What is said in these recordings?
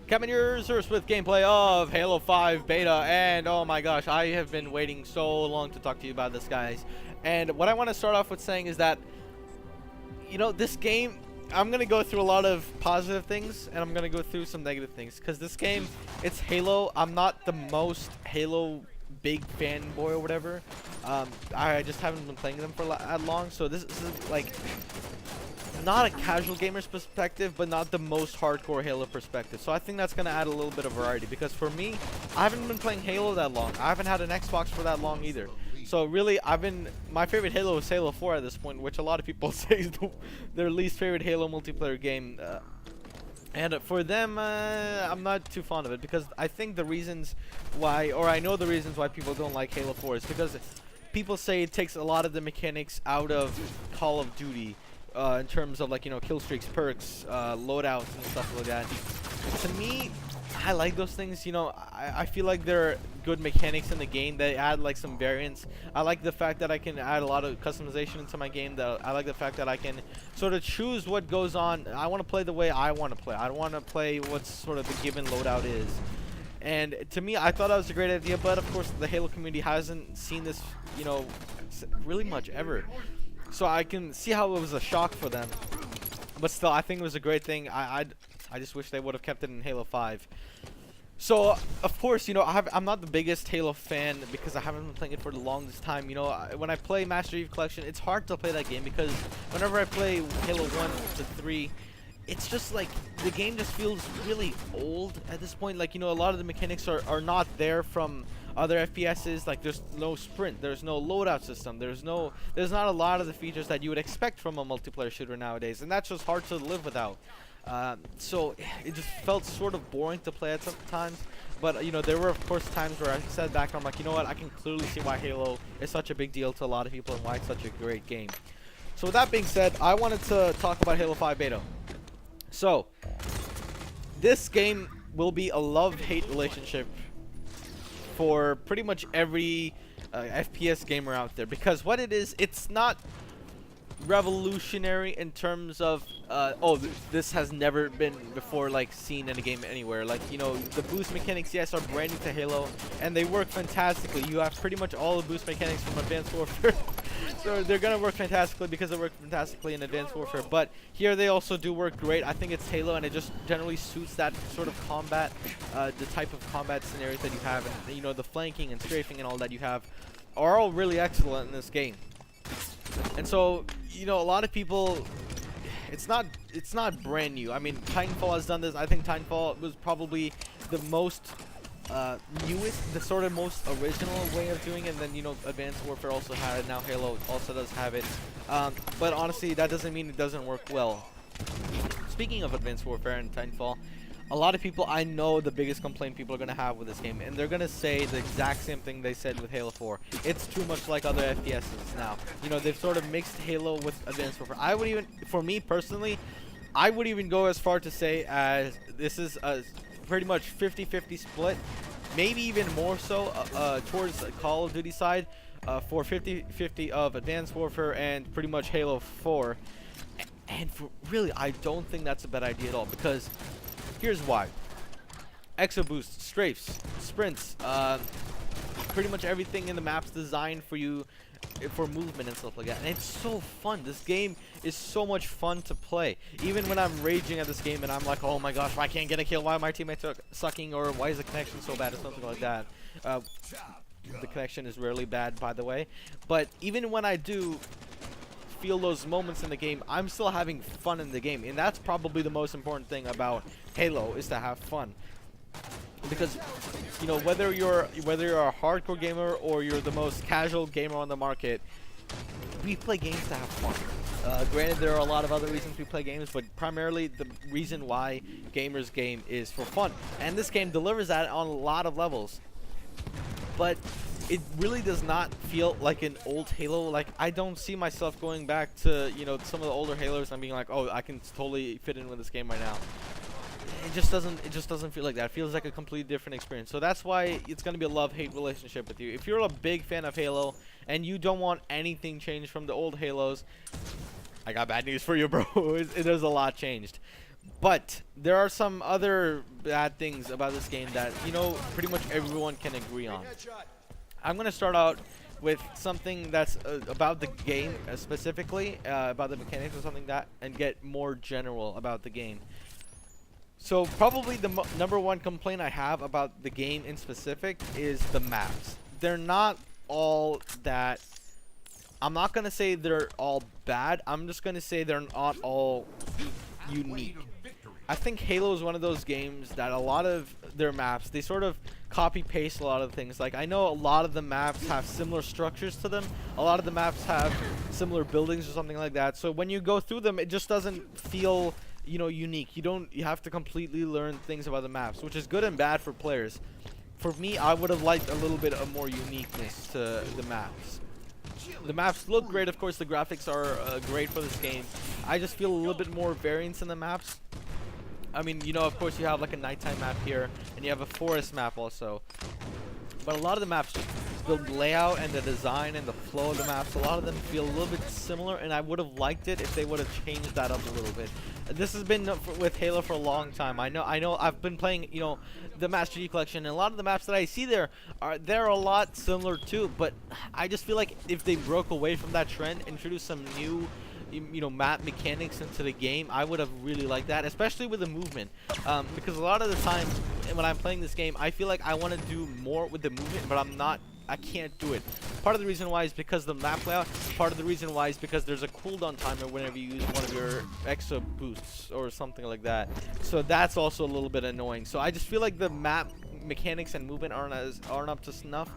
Coming yours with gameplay of Halo 5 beta, and oh my gosh, I have been waiting so long to talk to you about this, guys. And what I want to start off with saying is that, this game, I'm going to go through a lot of positive things, and I'm going to go through some negative things, because this game, it's Halo. I'm not the most Halo big fanboy or whatever. I just haven't been playing them for that long, so this is like not a casual gamer's perspective, but not the most hardcore Halo perspective. So I think that's going to add a little bit of variety, because for me, I haven't been playing Halo that long. I haven't had an Xbox for that long either. So really, my favorite Halo is Halo 4 at this point, which a lot of people say is their least favorite Halo multiplayer game. And for them, I'm not too fond of it, because I think the reasons why, or I know the reasons why people don't like Halo 4 is because people say it takes a lot of the mechanics out of Call of Duty. In terms of, like, kill streaks, perks, loadouts and stuff like that. To me, I like those things. I feel like they're good mechanics in the game. They add like some variance. I like the fact that I can add a lot of customization into my game. I like the fact that I can sort of choose what goes on. I want to play the way I want to play. I don't want to play what sort of the given loadout is. And to me, I thought that was a great idea, but of course the Halo community hasn't seen this, really much ever. So I can see how it was a shock for them, but still, I think it was a great thing. I just wish they would have kept it in Halo 5. So of course, I'm not the biggest Halo fan because I haven't been playing it for the longest time. When I play Master Chief Collection, it's hard to play that game because whenever I play Halo 1 to 3, it's just like the game just feels really old at this point. Like, a lot of the mechanics are not there from other FPSs. Like, there's no sprint, there's no loadout system, there's not a lot of the features that you would expect from a multiplayer shooter nowadays, and that's just hard to live without. So it just felt sort of boring to play at some times. But there were of course times where I sat back and I'm like, you know what, I can clearly see why Halo is such a big deal to a lot of people and why it's such a great game. So with that being said, I wanted to talk about Halo 5 beta. So this game will be a love-hate relationship for pretty much every FPS gamer out there, because what it is, it's not revolutionary in terms of this has never been before like seen in a game anywhere. Like, the boost mechanics, yes, are brand new to Halo and they work fantastically. You have pretty much all the boost mechanics from Advanced Warfare. So they're gonna work fantastically because they work fantastically in Advanced Warfare, but here they also do work great. I think it's Halo and it just generally suits that sort of combat, the type of combat scenarios that you have, and the flanking and strafing and all that you have are all really excellent in this game. And so, a lot of people, it's not brand new. I mean, Titanfall has done this. I think Titanfall was probably the most newest, the sort of most original way of doing it. And then, Advanced Warfare also had it. Now Halo also does have it. But honestly, that doesn't mean it doesn't work well. Speaking of Advanced Warfare and Titanfall, a lot of people, I know the biggest complaint people are going to have with this game, and they're going to say the exact same thing they said with Halo 4. It's too much like other FPSs now. They've sort of mixed Halo with Advanced Warfare. For me personally, I would even go as far to say as this is a pretty much 50-50 split, maybe even more so towards the Call of Duty side, for 50-50 of Advanced Warfare and pretty much Halo 4. And really, I don't think that's a bad idea at all, because here's why. Exo boost, strafes, sprints, pretty much everything in the map's designed for you for movement and stuff like that. And it's so fun. This game is so much fun to play. Even when I'm raging at this game and I'm like, oh my gosh, I can't get a kill, why are my teammates sucking, or why is the connection so bad, or something like that. The connection is rarely bad, by the way. But even when I do feel those moments in the game, I'm still having fun in the game, and that's probably the most important thing about Halo, is to have fun. Because whether you're a hardcore gamer or you're the most casual gamer on the market, we play games to have fun. Granted, there are a lot of other reasons we play games, but primarily the reason why gamers game is for fun, and this game delivers that on a lot of levels. But it really does not feel like an old Halo. Like, I don't see myself going back to, some of the older Halos and being like, oh, I can totally fit in with this game right now. It just doesn't feel like that. It feels like a completely different experience. So that's why it's going to be a love-hate relationship with you. If you're a big fan of Halo and you don't want anything changed from the old Halos, I got bad news for you, bro. There's a lot changed. But there are some other bad things about this game that, you know, pretty much everyone can agree on. I'm going to start out with something that's about the game specifically, about the mechanics or something that, and get more general about the game. So probably the number one complaint I have about the game in specific is the maps. They're not all that. I'm not going to say they're all bad. I'm just going to say they're not all unique. I think Halo is one of those games that a lot of their maps, they sort of copy paste a lot of things. Like, I know a lot of the maps have similar structures to them. A lot of the maps have similar buildings or something like that. So when you go through them, it just doesn't feel, you know, unique. You have to completely learn things about the maps, which is good and bad for players. For me, I would have liked a little bit of more uniqueness to the maps. The maps look great, of course. The graphics are great for this game. I just feel a little bit more variance in the maps. I mean, you know, of course you have like a nighttime map here, and you have a forest map also. But a lot of the maps, the layout and the design and the flow of the maps, a lot of them feel a little bit similar, and I would have liked it if they would have changed that up a little bit. This has been with Halo for a long time. I know I've been playing, you know, the Master Chief Collection, and a lot of the maps that I see there they're a lot similar too, but I just feel like if they broke away from that trend, introduced some new, you know, map mechanics into the game, I would have really liked that, especially with the movement, because a lot of the time when I'm playing this game, I feel like I want to do more with the movement, but I can't do it. Part of the reason why is because the map layout. Part of the reason why is because there's a cooldown timer whenever you use one of your extra boosts or something like that. So that's also a little bit annoying. So I just feel like the map mechanics and movement aren't up to snuff.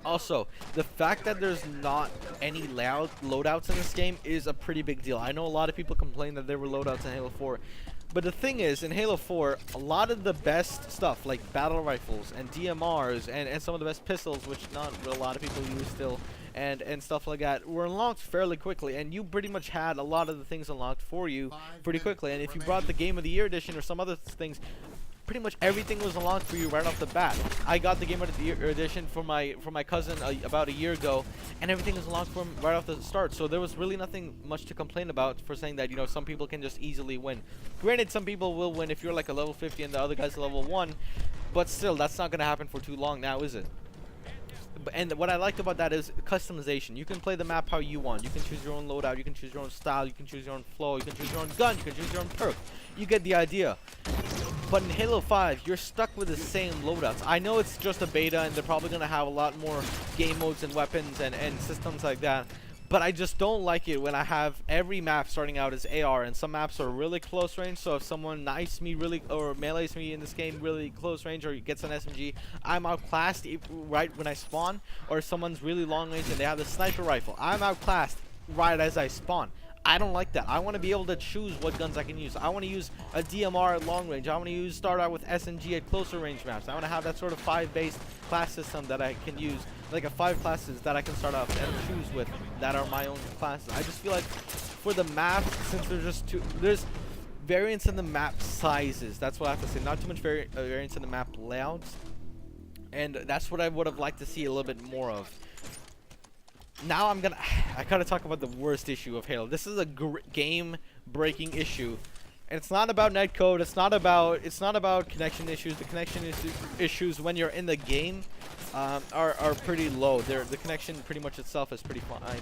Also, the fact that there's not any loadouts in this game is a pretty big deal. I know a lot of people complain that there were loadouts in Halo 4. But the thing is, in Halo 4, a lot of the best stuff, like battle rifles and DMRs and some of the best pistols, which not a lot of people use still, and stuff like that, were unlocked fairly quickly. And you pretty much had a lot of the things unlocked for you pretty quickly. And if you brought the Game of the Year edition or some other things, pretty much everything was unlocked for you right off the bat. I got the Game of the Year edition for my cousin about a year ago, and everything was unlocked for him right off the start. So there was really nothing much to complain about for saying that, you know, some people can just easily win. Granted, some people will win if you're like a level 50 and the other guy's a level 1, but still, that's not gonna happen for too long now, is it? And what I liked about that is customization. You can play the map how you want. You can choose your own loadout, you can choose your own style, you can choose your own flow, you can choose your own gun, you can choose your own perk. You get the idea. But in Halo 5, you're stuck with the same loadouts. I know it's just a beta and they're probably going to have a lot more game modes and weapons and systems like that. But I just don't like it when I have every map starting out as AR, and some maps are really close range. So if someone knifes me really, or melees me in this game really close range, or gets an SMG, I'm outclassed right when I spawn. Or if someone's really long range and they have the sniper rifle, I'm outclassed right as I spawn. I don't like that. I want to be able to choose what guns I can use. I want to use a DMR at long range. I want to start out with SMG at closer range maps. I want to have that sort of 5-based class system that I can use, like a 5 classes that I can start off and choose with that are my own classes. I just feel like for the map, since there's variance in the map sizes. That's what I have to say. Not too much variance in the map layouts, and that's what I would have liked to see a little bit more of. Now I gotta talk about the worst issue of Halo. This is a game-breaking issue, and it's not about netcode. It's not about connection issues. The connection issues when you're in the game are pretty low. The connection pretty much itself is pretty fine.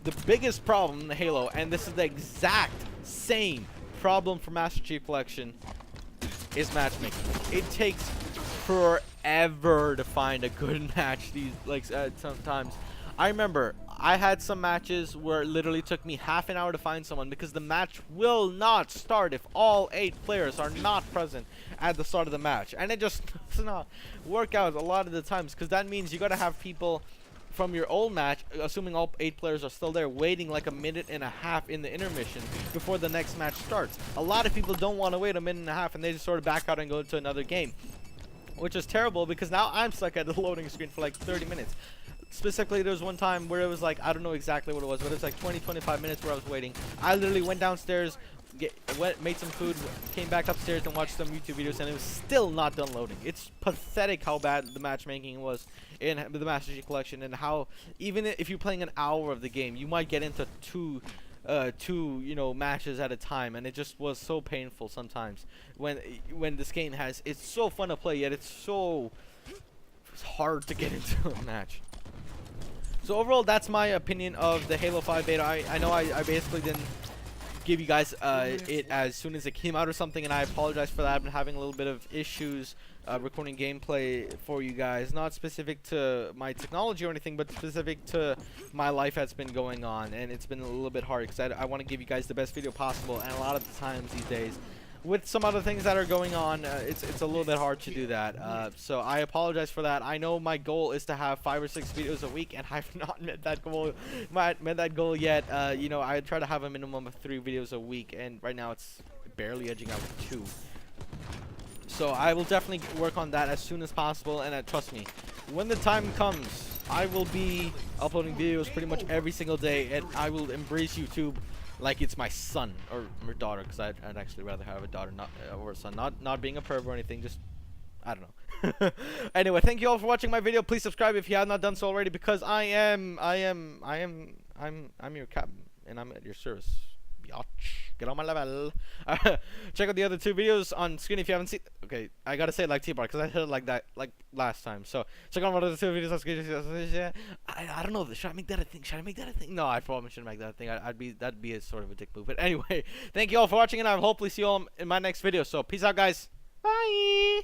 The biggest problem in Halo, and this is the exact same problem for Master Chief Collection, is matchmaking. It takes forever to find a good match. Sometimes. I remember I had some matches where it literally took me half an hour to find someone because the match will not start if all 8 players are not present at the start of the match. And it just does not work out a lot of the times, because that means you gotta have people from your old match, assuming all 8 players are still there, waiting like a minute and a half in the intermission before the next match starts. A lot of people don't want to wait a minute and a half, and they just sort of back out and go to another game, which is terrible because now I'm stuck at the loading screen for like 30 minutes. Specifically, there was one time where it was like, I don't know exactly what it was, but it was like 20-25 minutes where I was waiting. I literally went downstairs, made some food, came back upstairs and watched some YouTube videos, and it was still not done loading. It's pathetic how bad the matchmaking was in the Master Chief Collection, and how even if you're playing an hour of the game, you might get into 2 two matches at a time, and it just was so painful sometimes when this game it's so fun to play, yet it's hard to get into a match. So overall, that's my opinion of the Halo 5 beta. I know I basically didn't give you guys it as soon as it came out or something, and I apologize for that. I've been having a little bit of issues recording gameplay for you guys, not specific to my technology or anything, but specific to my life that's been going on, and it's been a little bit hard because I want to give you guys the best video possible, and a lot of the times these days with some other things that are going on, it's a little bit hard to do that. So I apologize for that. I know my goal is to have 5 or 6 videos a week, and I've not met that goal yet. I try to have a minimum of 3 videos a week, and right now it's barely edging out to 2. So I will definitely work on that as soon as possible, and trust me, when the time comes, I will be uploading videos pretty much every single day, and I will embrace YouTube like it's my son or daughter, because I'd actually rather have a daughter or a son, not being a perv or anything, just I don't know. Anyway, thank you all for watching my video. Please subscribe if you have not done so already, because I'm your captain and I'm at your service. Biatch. Get on my level. Check out the other 2 videos on screen if you haven't seen. Okay, I gotta say it like T-Bar because I heard it like that last time. So check out one of the 2 videos on screen. I don't know. Should I make that a thing? No, I probably shouldn't make that a thing. That'd be a sort of a dick move. But anyway, thank you all for watching, and I'll hopefully see you all in my next video. So peace out, guys. Bye.